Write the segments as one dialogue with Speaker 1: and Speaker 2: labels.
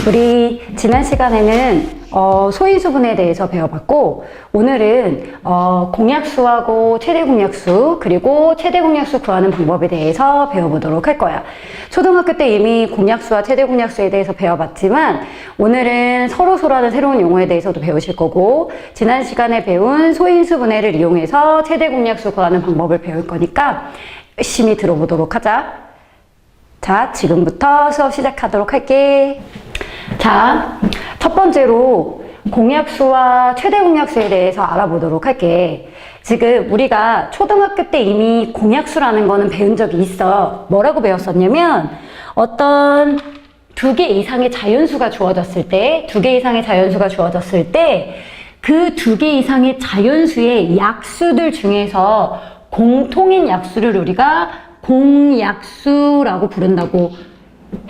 Speaker 1: 우리 지난 시간에는 소인수분해에 대해서 배워봤고, 오늘은 공약수하고 최대 공약수, 그리고 최대 공약수 구하는 방법에 대해서 배워보도록 할 거야. 초등학교 때 이미 공약수와 최대 공약수에 대해서 배워봤지만, 오늘은 서로소라는 새로운 용어에 대해서도 배우실 거고, 지난 시간에 배운 소인수분해를 이용해서 최대 공약수 구하는 방법을 배울 거니까 열심히 들어보도록 하자. 자, 지금부터 수업 시작하도록 할게. 자, 첫 번째로 공약수와 최대 공약수에 대해서 알아보도록 할게. 지금 우리가 초등학교 때 이미 공약수라는 거는 배운 적이 있어. 뭐라고 배웠었냐면, 어떤 두 개 이상의 자연수가 주어졌을 때, 그 두 개 이상의 자연수의 약수들 중에서 공통인 약수를 우리가 공약수라고 부른다고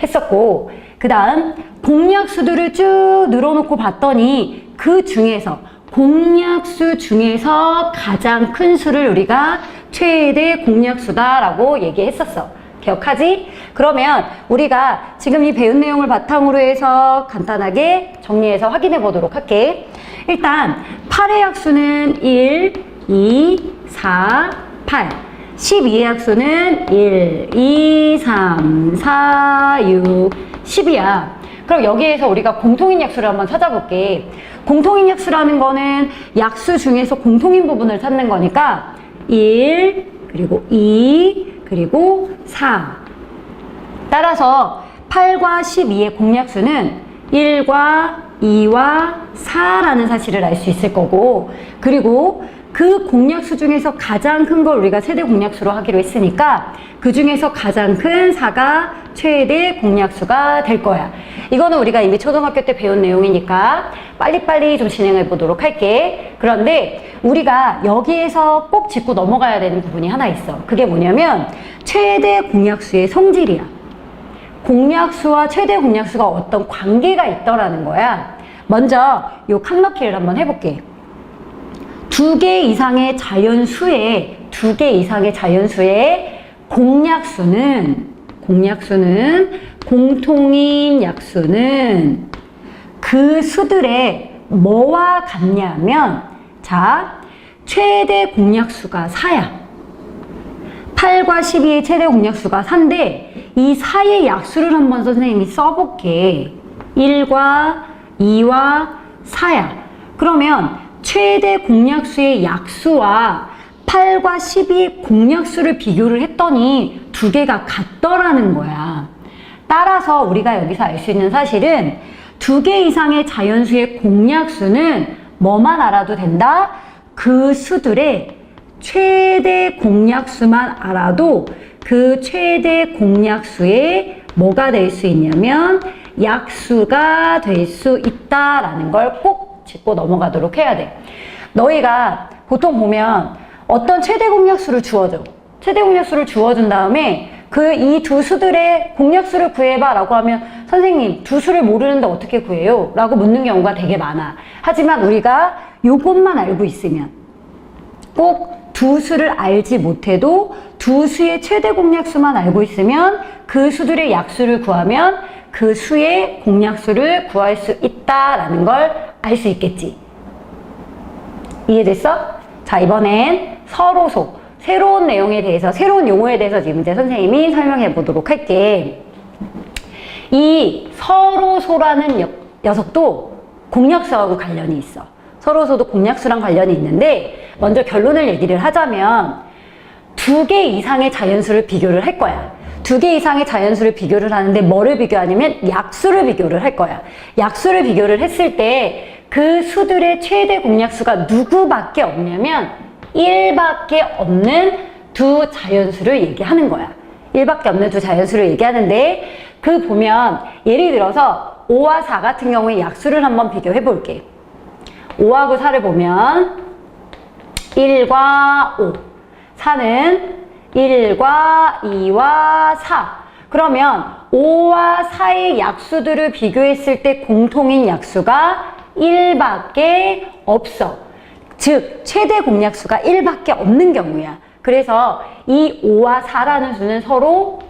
Speaker 1: 했었고, 그 다음 공약수들을 쭉 늘어놓고 봤더니 그 중에서 공약수 중에서 가장 큰 수를 우리가 최대 공약수다라고 얘기했었어. 기억하지? 그러면 우리가 지금 이 배운 내용을 바탕으로 해서 간단하게 정리해서 확인해 보도록 할게. 일단 8의 약수는 1, 2, 4, 8. 12의 약수는 1, 2, 3, 4, 6, 10이야. 그럼 여기에서 우리가 공통인 약수를 한번 찾아볼게. 공통인 약수라는 거는 약수 중에서 공통인 부분을 찾는 거니까 1, 그리고 2, 그리고 4. 따라서 8과 12의 공약수는 1과 2와 4라는 사실을 알 수 있을 거고, 그리고 그 공약수 중에서 가장 큰 걸 우리가 최대 공약수로 하기로 했으니까 그 중에서 가장 큰 4가 최대 공약수가 될 거야. 이거는 우리가 이미 초등학교 때 배운 내용이니까 빨리빨리 좀 진행해 보도록 할게. 그런데 우리가 여기에서 꼭 짚고 넘어가야 되는 부분이 하나 있어. 그게 뭐냐면 최대 공약수의 성질이야. 공약수와 최대 공약수가 어떤 관계가 있더라는 거야. 먼저 요 칸막이를 한번 해볼게. 두 개 이상의 자연수의 공약수는 공통인 약수는 그 수들의 뭐와 같냐면, 자, 최대 공약수가 4야. 8과 12의 최대 공약수가 4인데 이 4의 약수를 한번 선생님이 써볼게. 1과 2와 4야. 그러면 최대 공약수의 약수와 8과 12의 공약수를 비교를 했더니 두 개가 같더라는 거야. 따라서 우리가 여기서 알 수 있는 사실은 두 개 이상의 자연수의 공약수는 뭐만 알아도 된다? 그 수들의 최대 공약수만 알아도 그 최대 공약수의 뭐가 될 수 있냐면 약수가 될 수 있다라는 걸 꼭 짚고 넘어가도록 해야 돼. 너희가 보통 보면 어떤 최대 공약수를 주어줘. 최대 공약수를 주어준 다음에 그 이 두 수들의 공약수를 구해봐 라고 하면, 선생님 두 수를 모르는데 어떻게 구해요? 라고 묻는 경우가 되게 많아. 하지만 우리가 요것만 알고 있으면, 꼭 두 수를 알지 못해도 두 수의 최대 공약수만 알고 있으면 그 수들의 약수를 구하면 그 수의 공약수를 구할 수 있다라는 걸 알 수 있겠지. 이해됐어? 자, 이번엔 서로소, 새로운 내용에 대해서, 새로운 용어에 대해서 지금 이제 선생님이 설명해 보도록 할게. 이 서로소라는 녀석도 공약수하고 관련이 있어. 서로소도 공약수랑 관련이 있는데, 먼저 결론을 얘기를 하자면 두 개 이상의 자연수를 비교를 할 거야. 두 개 이상의 자연수를 비교를 하는데 뭐를 비교하냐면 약수를 비교를 할 거야. 약수를 비교를 했을 때 그 수들의 최대 공약수가 누구밖에 없냐면 1밖에 없는 두 자연수를 얘기하는 거야. 1밖에 없는 두 자연수를 얘기하는데, 그 보면 예를 들어서 5와 4 같은 경우에 약수를 한번 비교해 볼게. 5하고 4를 보면 1과 5, 4는 1과 2와 4. 그러면 5와 4의 약수들을 비교했을 때 공통인 약수가 1밖에 없어. 즉 최대 공약수가 1밖에 없는 경우야. 그래서 이 5와 4라는 수는 서로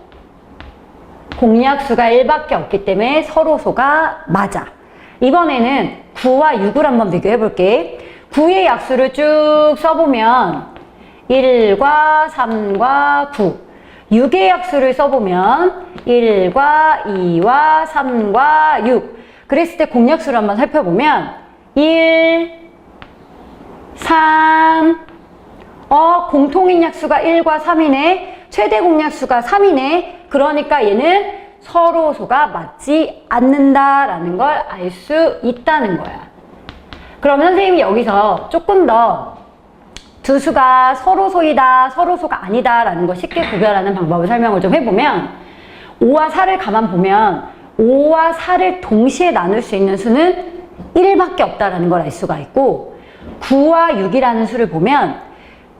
Speaker 1: 공약수가 1밖에 없기 때문에 서로소가 맞아. 이번에는 9와 6을 한번 비교해 볼게. 9의 약수를 쭉 써보면 1과 3과 9. 6의 약수를 써보면 1과 2와 3과 6. 그랬을 때 공약수를 한번 살펴보면 1, 3, 공통인 약수가 1과 3이네. 최대 공약수가 3이네. 그러니까 얘는 서로소가 맞지 않는다라는 걸 알 수 있다는 거야. 그럼 선생님이 여기서 조금 더 두 수가 서로소이다, 서로소가 아니다 라는 걸 쉽게 구별하는 방법을 설명을 좀 해보면 5와 4를 가만 보면 5와 4를 동시에 나눌 수 있는 수는 1밖에 없다라는 걸 알 수가 있고 9와 6이라는 수를 보면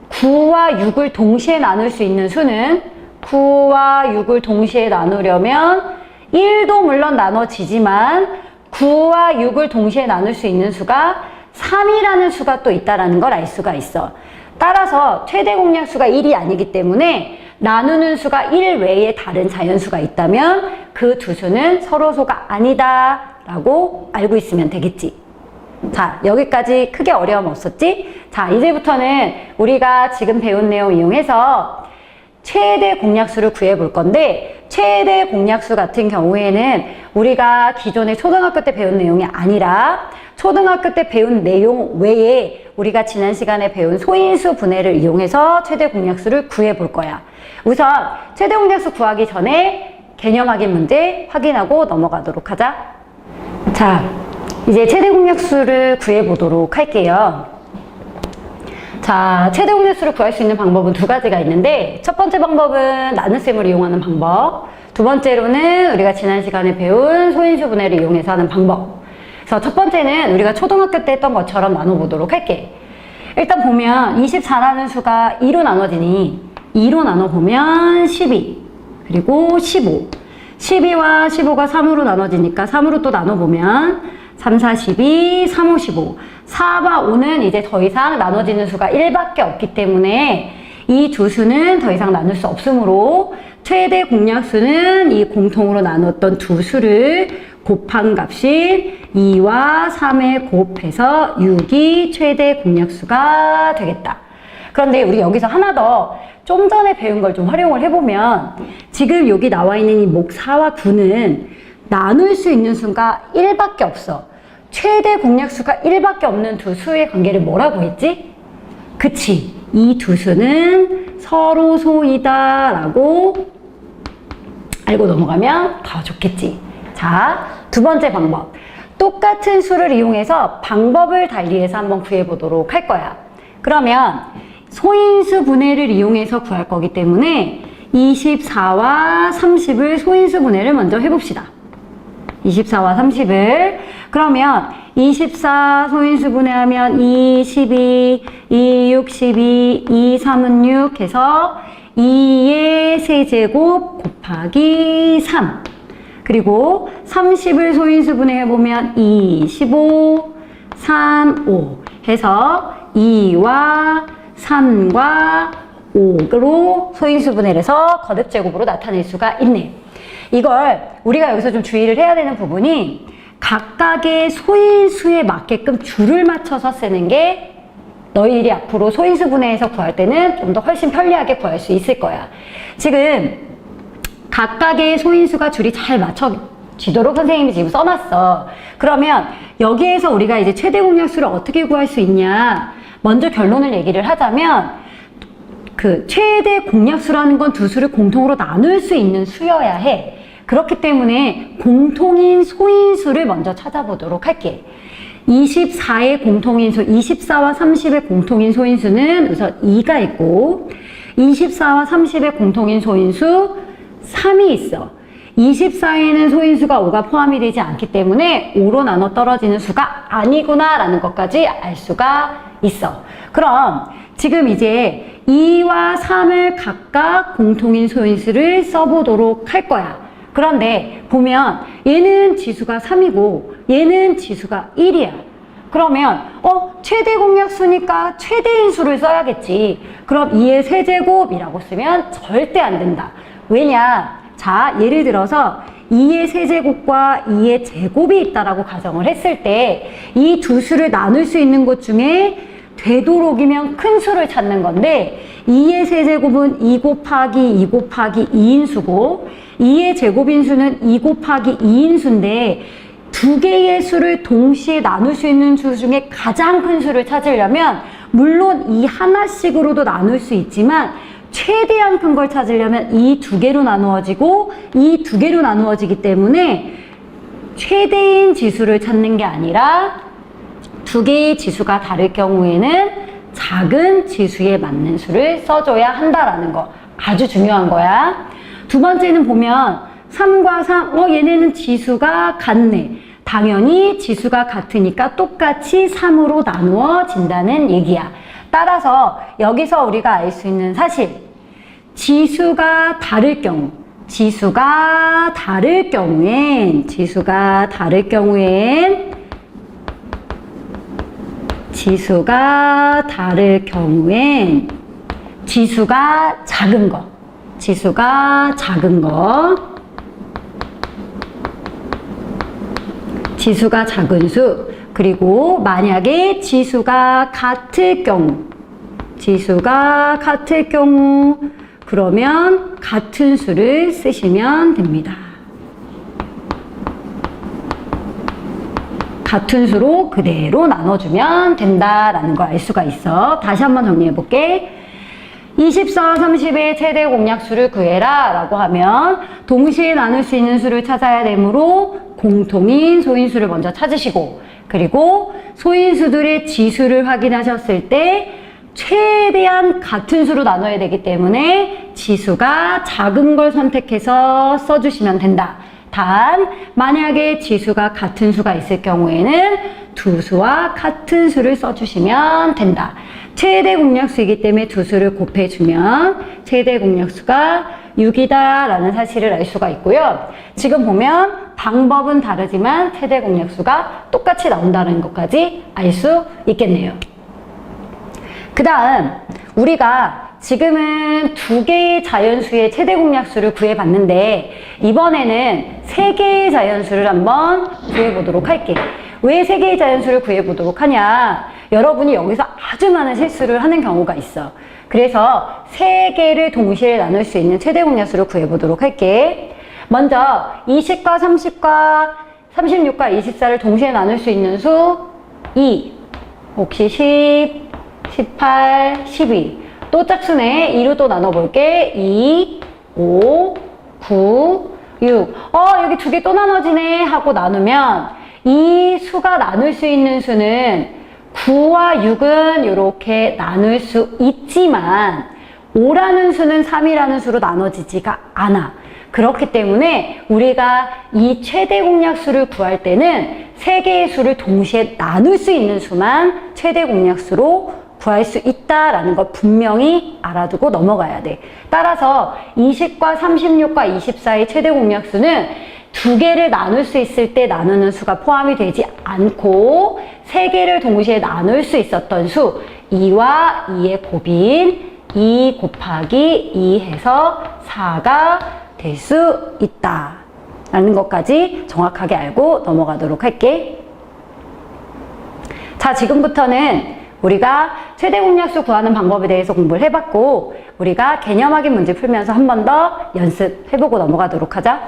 Speaker 1: 9와 6을 동시에 나눌 수 있는 수는 9와 6을 동시에 나누려면 1도 물론 나눠지지만 9와 6을 동시에 나눌 수 있는 수가 3이라는 수가 또 있다는 걸 알 수가 있어. 따라서 최대 공약수가 1이 아니기 때문에 나누는 수가 1 외에 다른 자연수가 있다면 그 두 수는 서로소가 아니다 라고 알고 있으면 되겠지. 자, 여기까지 크게 어려움 없었지? 자, 이제부터는 우리가 지금 배운 내용 이용해서 최대 공약수를 구해 볼 건데 최대 공약수 같은 경우에는 우리가 기존에 초등학교 때 배운 내용이 아니라 초등학교 때 배운 내용 외에 우리가 지난 시간에 배운 소인수 분해를 이용해서 최대 공약수를 구해 볼 거야. 우선 최대 공약수 구하기 전에 개념 확인 문제 확인하고 넘어가도록 하자. 자, 이제 최대 공약수를 구해 보도록 할게요. 자, 최대 공약수를 구할 수 있는 방법은 두 가지가 있는데 첫 번째 방법은 나눗셈을 이용하는 방법, 두 번째로는 우리가 지난 시간에 배운 소인수 분해를 이용해서 하는 방법. 그래서 첫 번째는 우리가 초등학교 때 했던 것처럼 나눠보도록 할게. 일단 보면 24라는 수가 2로 나눠지니 2로 나눠보면 12 그리고 15 12와 15가 3으로 나눠지니까 3으로 또 나눠보면 3, 4, 12, 3, 5, 15 4와 5는 이제 더 이상 나눠지는 수가 1밖에 없기 때문에 이 두 수는 더 이상 나눌 수 없으므로 최대 공약수는 이 공통으로 나눴던 두 수를 곱한 값인 2와 3에 곱해서 6이 최대 공약수가 되겠다. 그런데 우리 여기서 하나 더 좀 전에 배운 걸 좀 활용을 해보면 지금 여기 나와 있는 이 목 4와 9는 나눌 수 있는 수가 1밖에 없어. 최대 공약수가 1밖에 없는 두 수의 관계를 뭐라고 했지? 그치. 이 두 수는 서로소이다 라고 알고 넘어가면 더 좋겠지. 자, 두 번째 방법. 똑같은 수를 이용해서 방법을 달리해서 한번 구해보도록 할 거야. 그러면 소인수 분해를 이용해서 구할 거기 때문에 24와 30을 소인수 분해를 먼저 해봅시다. 24와 30을 그러면 24 소인수 분해하면 2, 12, 2, 6, 12, 2, 3은 6 해서 2의 세제곱 곱하기 3 그리고 30을 소인수 분해해보면 2, 15, 3, 5 해서 2와 3과 5로 소인수 분해를 해서 거듭제곱으로 나타낼 수가 있네. 이걸 우리가 여기서 좀 주의를 해야 되는 부분이 각각의 소인수에 맞게끔 줄을 맞춰서 쓰는 게 너희들이 앞으로 소인수 분해해서 구할 때는 좀 더 훨씬 편리하게 구할 수 있을 거야. 지금 각각의 소인수가 줄이 잘 맞춰지도록 선생님이 지금 써놨어. 그러면 여기에서 우리가 이제 최대 공약수를 어떻게 구할 수 있냐? 먼저 결론을 얘기를 하자면 그 최대 공약수라는 건 두 수를 공통으로 나눌 수 있는 수여야 해. 그렇기 때문에 공통인 소인수를 먼저 찾아보도록 할게. 24의 공통인수, 24와 30의 공통인 소인수는 우선 2가 있고 24와 30의 공통인 소인수 3이 있어. 24에는 소인수가 5가 포함이 되지 않기 때문에 5로 나눠 떨어지는 수가 아니구나 라는 것까지 알 수가 있어. 그럼 지금 이제 2와 3을 각각 공통인 소인수를 써보도록 할 거야. 그런데 보면 얘는 지수가 3이고 얘는 지수가 1이야. 그러면 최대 공약수니까 최대인수를 써야겠지. 그럼 2의 세제곱이라고 쓰면 절대 안 된다. 왜냐? 자, 예를 들어서 2의 세제곱과 2의 제곱이 있다라고 가정을 했을 때 이 두 수를 나눌 수 있는 것 중에 되도록이면 큰 수를 찾는 건데 2의 세제곱은 2 곱하기 2 곱하기 2인수고 2의 제곱인수는 2 곱하기 2인수인데 두 개의 수를 동시에 나눌 수 있는 수 중에 가장 큰 수를 찾으려면 물론 이 하나씩으로도 나눌 수 있지만 최대한 큰 걸 찾으려면 이 두 개로 나누어지고 이 두 개로 나누어지기 때문에 최대인 지수를 찾는 게 아니라 두 개의 지수가 다를 경우에는 작은 지수에 맞는 수를 써줘야 한다라는 거 아주 중요한 거야. 두 번째는 보면 3과 3, 얘네는 지수가 같네. 당연히 지수가 같으니까 똑같이 3으로 나누어진다는 얘기야. 따라서 여기서 우리가 알 수 있는 사실, 지수가 다를 경우엔 지수가 작은 수, 그리고 만약에 지수가 같을 경우 그러면 같은 수를 쓰시면 됩니다. 같은 수로 그대로 나눠주면 된다라는 걸 알 수가 있어. 다시 한번 정리해 볼게. 24, 30의 최대 공약수를 구해라 라고 하면 동시에 나눌 수 있는 수를 찾아야 되므로 공통인 소인수를 먼저 찾으시고, 그리고 소인수들의 지수를 확인하셨을 때 최대한 같은 수로 나눠야 되기 때문에 지수가 작은 걸 선택해서 써주시면 된다. 단, 만약에 지수가 같은 수가 있을 경우에는 두 수와 같은 수를 써주시면 된다. 최대 공약수이기 때문에 두 수를 곱해주면 최대 공약수가 6이다 라는 사실을 알 수가 있고요. 지금 보면 방법은 다르지만 최대 공약수가 똑같이 나온다는 것까지 알 수 있겠네요. 그 다음 우리가 지금은 두 개의 자연수의 최대 공약수를 구해봤는데 이번에는 세 개의 자연수를 한번 구해보도록 할게. 왜 세 개의 자연수를 구해보도록 하냐? 여러분이 여기서 아주 많은 실수를 하는 경우가 있어. 그래서 세 개를 동시에 나눌 수 있는 최대 공약수를 구해보도록 할게. 먼저 20과 30과 36과 24를 동시에 나눌 수 있는 수 2, 혹시 10, 18, 12. 또 짝수네. 2로 또 나눠볼게. 2, 5, 9, 6. 여기 두 개 또 나눠지네 하고 나누면 이 수가 나눌 수 있는 수는 9와 6은 이렇게 나눌 수 있지만 5라는 수는 3이라는 수로 나눠지지가 않아. 그렇기 때문에 우리가 이 최대 공약수를 구할 때는 세 개의 수를 동시에 나눌 수 있는 수만 최대 공약수로 구할 수 있다라는 걸 분명히 알아두고 넘어가야 돼. 따라서 20과 36과 24의 최대 공약수는 두 개를 나눌 수 있을 때 나누는 수가 포함이 되지 않고 세 개를 동시에 나눌 수 있었던 수 2와 2의 곱인 2 곱하기 2 해서 4가 될 수 있다 라는 것까지 정확하게 알고 넘어가도록 할게. 자, 지금부터는 우리가 최대 공약수 구하는 방법에 대해서 공부를 해봤고 우리가 개념 확인 문제 풀면서 한 번 더 연습해보고 넘어가도록 하자.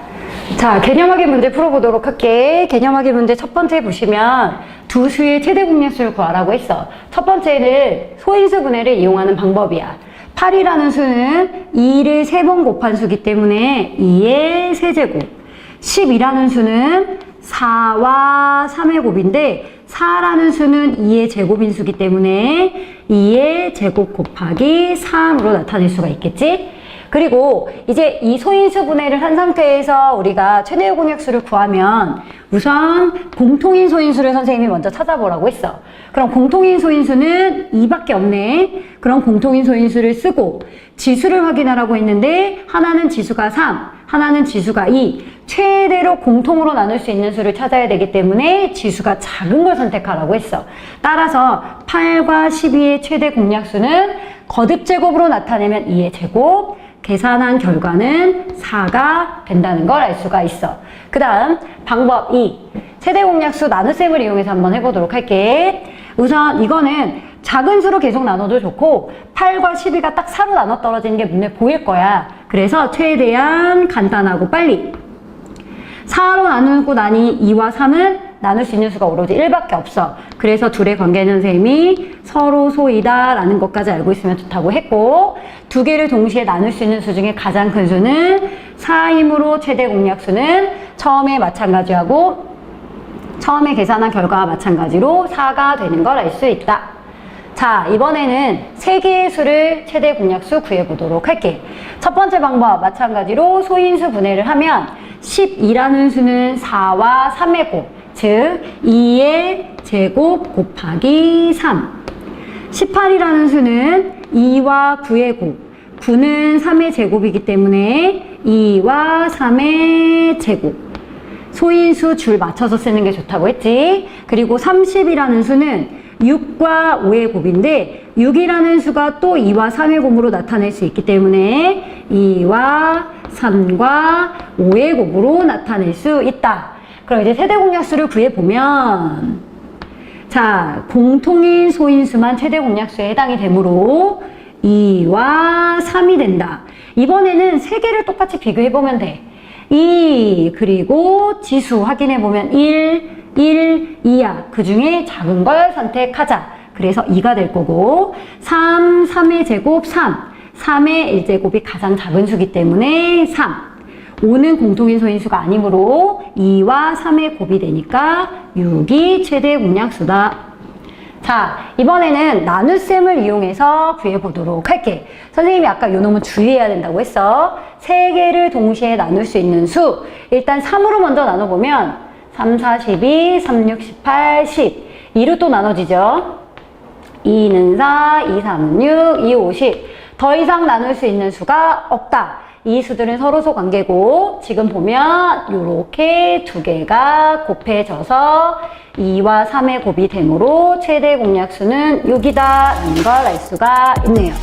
Speaker 1: 자, 개념 확인 문제 풀어보도록 할게. 개념 확인 문제 첫 번째 보시면 두 수의 최대 공약수를 구하라고 했어. 첫 번째는 소인수 분해를 이용하는 방법이야. 8이라는 수는 2를 3번 곱한 수기 때문에 2의 세제곱. 10이라는 수는 4와 3의 곱인데 4라는 수는 2의 제곱인 수기 때문에 2의 제곱 곱하기 3으로 나타낼 수가 있겠지? 그리고 이제 이 소인수 분해를 한 상태에서 우리가 최대 공약수를 구하면 우선 공통인 소인수를 선생님이 먼저 찾아보라고 했어. 그럼 공통인 소인수는 2밖에 없네. 그럼 공통인 소인수를 쓰고 지수를 확인하라고 했는데 하나는 지수가 3, 하나는 지수가 2. 최대로 공통으로 나눌 수 있는 수를 찾아야 되기 때문에 지수가 작은 걸 선택하라고 했어. 따라서 8과 12의 최대 공약수는 거듭 제곱으로 나타내면 2의 제곱, 계산한 결과는 4가 된다는 걸 알 수가 있어. 그 다음 방법 2. 최대 공약수 나눗셈을 이용해서 한번 해보도록 할게. 우선 이거는 작은 수로 계속 나눠도 좋고 8과 12가 딱 4로 나눠 떨어지는 게 눈에 보일 거야. 그래서 최대한 간단하고 빨리 4로 나누고 나니 2와 3은 나눌 수 있는 수가 오로지 1밖에 없어. 그래서 둘의 관계는 셈이 서로 소이다 라는 것까지 알고 있으면 좋다고 했고, 두 개를 동시에 나눌 수 있는 수 중에 가장 큰 수는 4이므로 최대 공약수는 처음에 마찬가지하고 처음에 계산한 결과와 마찬가지로 4가 되는 걸 알 수 있다. 자, 이번에는 3개의 수를 최대 공약수 구해보도록 할게. 첫 번째 방법 마찬가지로 소인수 분해를 하면 12라는 수는 4와 3의 곱, 즉 2의 제곱 곱하기 3. 18이라는 수는 2와 9의 곱, 9는 3의 제곱이기 때문에 2와 3의 제곱. 소인수 줄 맞춰서 쓰는 게 좋다고 했지. 그리고 30이라는 수는 6과 5의 곱인데 6이라는 수가 또 2와 3의 곱으로 나타낼 수 있기 때문에 2와 3과 5의 곱으로 나타낼 수 있다. 그럼 이제 세대 공약수를 구해보면, 자, 공통인 소인수만 최대 공약수에 해당이 되므로 2와 3이 된다. 이번에는 3개를 똑같이 비교해보면 돼. 2, 그리고 지수 확인해보면 1, 1, 2야. 그 중에 작은 걸 선택하자. 그래서 2가 될 거고, 3, 3의 제곱 3, 3의 1제곱이 가장 작은 수기 때문에 3. 5는 공통인 소인수가 아니므로 2와 3의 곱이 되니까 6이 최대 공약수다. 자, 이번에는 나눗셈을 이용해서 구해보도록 할게. 선생님이 아까 요 놈은 주의해야 된다고 했어. 3개를 동시에 나눌 수 있는 수. 일단 3으로 먼저 나눠보면 3, 4, 12, 3, 6, 18, 10. 2로 또 나눠지죠. 2는 4, 2, 3, 6, 2, 50. 더 이상 나눌 수 있는 수가 없다. 이 수들은 서로소 관계고, 지금 보면 이렇게 두 개가 곱해져서 2와 3의 곱이 되므로 최대 공약수는 6이다 라는 걸 알 수가 있네요.